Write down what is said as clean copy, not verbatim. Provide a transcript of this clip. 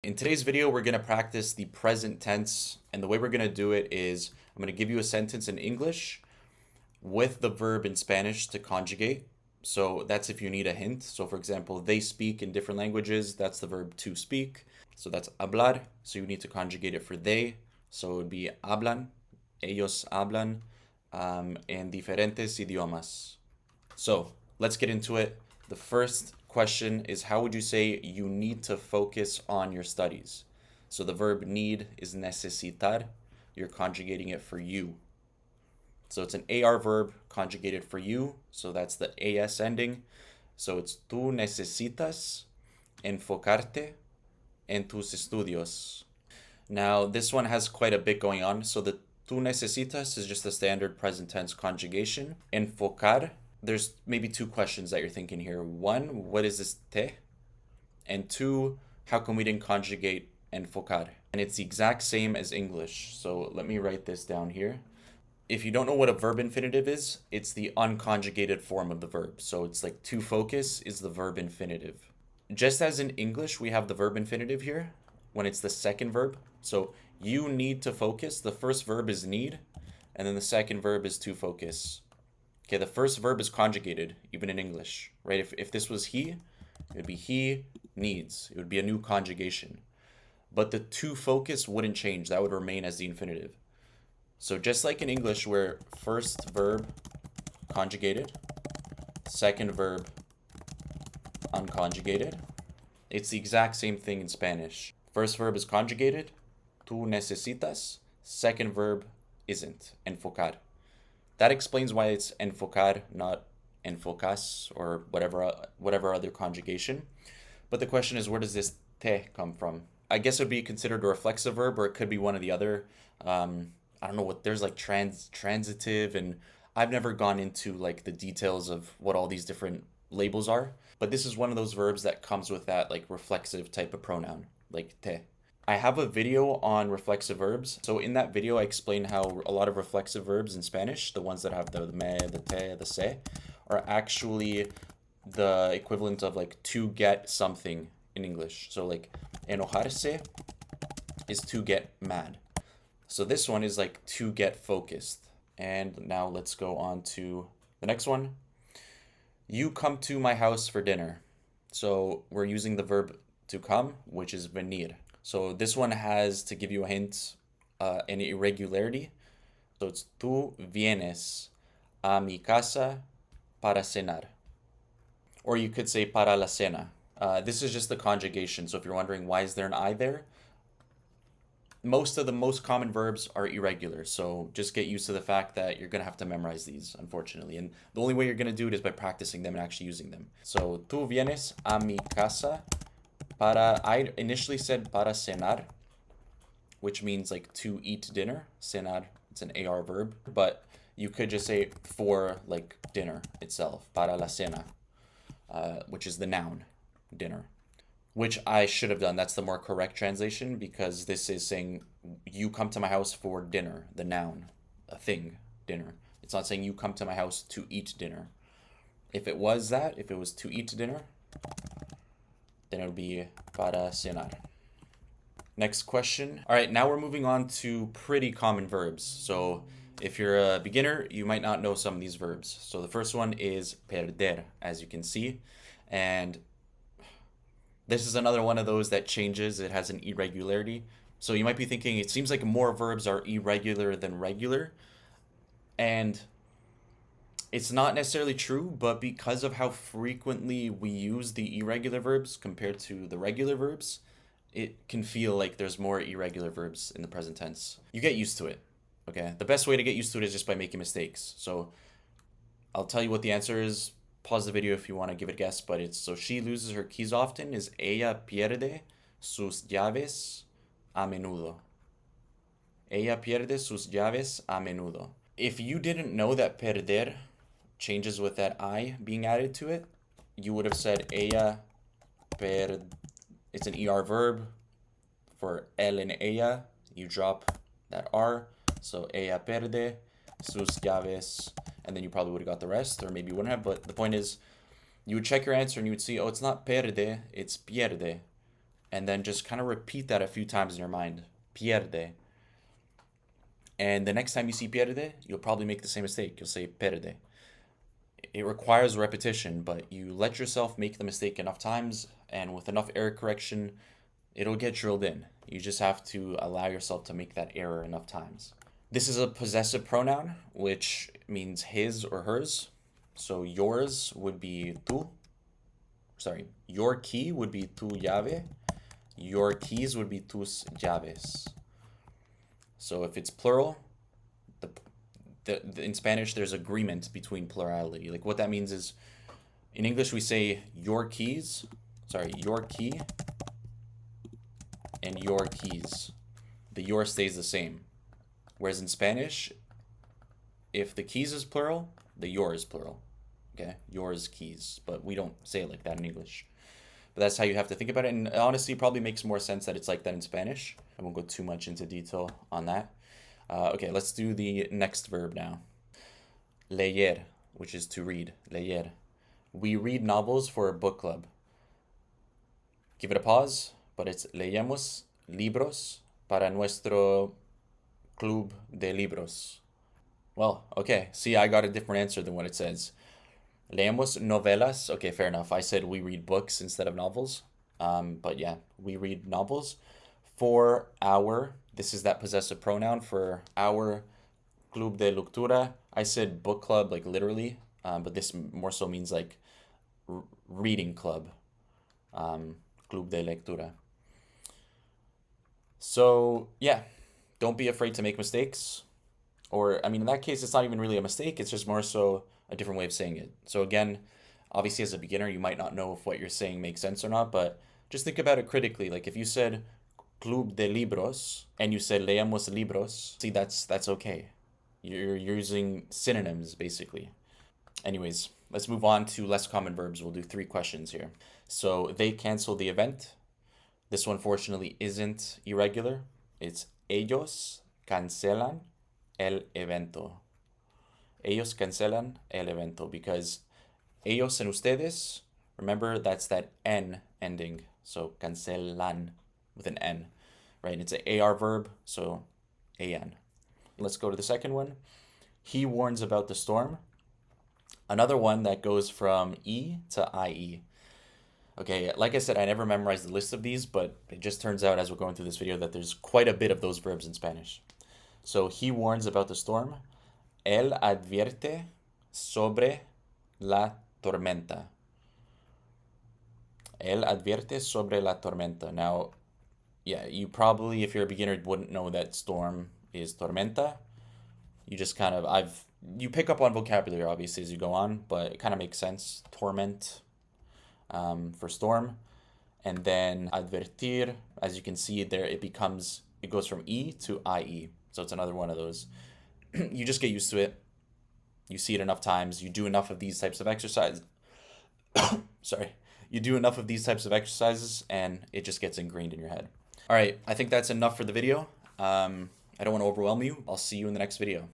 In today's video, we're going to practice the present tense, and the way we're going to do it is I'm going to give you a sentence in English with the verb in Spanish to conjugate. So that's if you need a hint. So for example, they speak in different languages, that's the verb to speak. So that's hablar, so you need to conjugate it for they. So it would be hablan, ellos hablan, en diferentes idiomas. So let's get into it. The first question is, how would you say you need to focus on your studies? So the verb need is necesitar. You're conjugating it for you. So it's an AR verb conjugated for you. So that's the AS ending. So it's tú necesitas enfocarte en tus estudios. Now this one has quite a bit going on. So the tú necesitas is just the standard present tense conjugation. Enfocar, there's maybe two questions that you're thinking here. One, what is this te? And two, how come we didn't conjugate enfocar? And it's the exact same as English. So let me write this down here. If you don't know what a verb infinitive is, it's the unconjugated form of the verb. So it's like to focus is the verb infinitive. Just as in English, we have the verb infinitive here when it's the second verb. So you need to focus. The first verb is need, and then the second verb is to focus. Okay, the first verb is conjugated, even in English, right? If this was he, it would be he needs. It would be a new conjugation. But the to focus wouldn't change. That would remain as the infinitive. So just like in English, where first verb conjugated, second verb unconjugated, it's the exact same thing in Spanish. First verb is conjugated, tú necesitas. Second verb isn't, enfocar. That explains why it's enfocar, not enfocas, or whatever other conjugation. But the question is, where does this te come from? I guess it would be considered a reflexive verb, or it could be one or the other. I don't know what there's like transitive, and I've never gone into like the details of what all these different labels are. But this is one of those verbs that comes with that like reflexive type of pronoun, like te. I have a video on reflexive verbs. So in that video, I explain how a lot of reflexive verbs in Spanish, the ones that have the me, the te, the se, are actually the equivalent of like to get something in English. So like enojarse is to get mad. So this one is like to get focused. And now let's go on to the next one. You come to my house for dinner. So we're using the verb to come, which is venir. So this one has, to give you a hint, an irregularity. So it's tú vienes a mi casa para cenar. Or you could say para la cena. This is just the conjugation. So if you're wondering why is there an I there, most of the most common verbs are irregular. So just get used to the fact that you're going to have to memorize these, unfortunately. And the only way you're going to do it is by practicing them and actually using them. So tú vienes a mi casa para, I initially said para cenar, which means like to eat dinner. Cenar, it's an AR verb, but you could just say for like dinner itself, para la cena, which is the noun, dinner, which I should have done. That's the more correct translation, because this is saying you come to my house for dinner, the noun, a thing, dinner. It's not saying you come to my house to eat dinner. If it was that, if it was to eat dinner, then it would be para cenar. Next question. All right, now we're moving on to pretty common verbs. So if you're a beginner, you might not know some of these verbs. So the first one is perder, as you can see. And this is another one of those that changes. It has an irregularity. So you might be thinking, it seems like more verbs are irregular than regular. And it's not necessarily true, but because of how frequently we use the irregular verbs compared to the regular verbs, it can feel like there's more irregular verbs in the present tense. You get used to it, okay? The best way to get used to it is just by making mistakes. So I'll tell you what the answer is. Pause the video if you want to give it a guess, but it's, so she loses her keys often is ella pierde sus llaves a menudo. Ella pierde sus llaves a menudo. If you didn't know that perder changes with that I being added to it, you would have said ella per, it's an ER verb. For el and ella, you drop that R. So ella perde sus llaves, and then you probably would have got the rest, or maybe you wouldn't have, but the point is, you would check your answer and you would see, oh, it's not perde, it's pierde. and then just kind of repeat that a few times in your mind. Pierde. And the next time you see pierde, you'll probably make the same mistake. You'll say perde. It requires repetition, but you let yourself make the mistake enough times, and with enough error correction, it'll get drilled in. You just have to allow yourself to make that error enough times. This is a possessive pronoun, which means his or hers. So yours would be tu. Sorry, your key would be tu llave. Your keys would be tus llaves. So if it's plural, in Spanish there's agreement between plurality. Like what that means is, in English we say your key and your keys. The your stays the same. Whereas in Spanish, if the keys is plural, the your is plural. Okay, yours keys. But we don't say it like that in English. But that's how you have to think about it. And honestly, it probably makes more sense that it's like that in Spanish. I won't go too much into detail on that. Okay, let's do the next verb now. Leer, which is to read. Leer. We read novels for a book club. Give it a pause, but it's leemos libros para nuestro club de libros. Well, okay, see, I got a different answer than what it says. Leemos novelas. Okay, fair enough. I said we read books instead of novels. But yeah, we read novels for our, this is that possessive pronoun for our club de lectura. I said book club, like literally, but this more so means like reading club, club de lectura. So yeah, don't be afraid to make mistakes. Or, I mean, in that case, it's not even really a mistake. It's just more so a different way of saying it. So again, obviously as a beginner, you might not know if what you're saying makes sense or not, but just think about it critically. Like if you said club de libros and you said leemos libros, see, that's okay. You're using synonyms, basically. Anyways, let's move on to less common verbs. We'll do 3 questions here. So they cancel the event. This one, fortunately, isn't irregular. It's ellos cancelan el evento. Ellos cancelan el evento, because ellos and ustedes, remember, that's that N ending. So cancelan with an N, right? And it's an AR verb, so AN. Let's go to the second one. He warns about the storm. Another one that goes from E to IE. Okay, like I said, I never memorized the list of these, but it just turns out as we're going through this video that there's quite a bit of those verbs in Spanish. So he warns about the storm. Él advierte sobre la tormenta. Él advierte sobre la tormenta. Now, yeah, you probably, if you're a beginner, wouldn't know that storm is tormenta. You just kind of, you pick up on vocabulary, obviously, as you go on, but it kind of makes sense. Torment for storm. And then advertir, as you can see there, it goes from E to IE. So it's another one of those. You just get used to it. You see it enough times. You do enough of these types of exercises. Sorry. You do enough of these types of exercises and it just gets ingrained in your head. All right. I think that's enough for the video. I don't want to overwhelm you. I'll see you in the next video.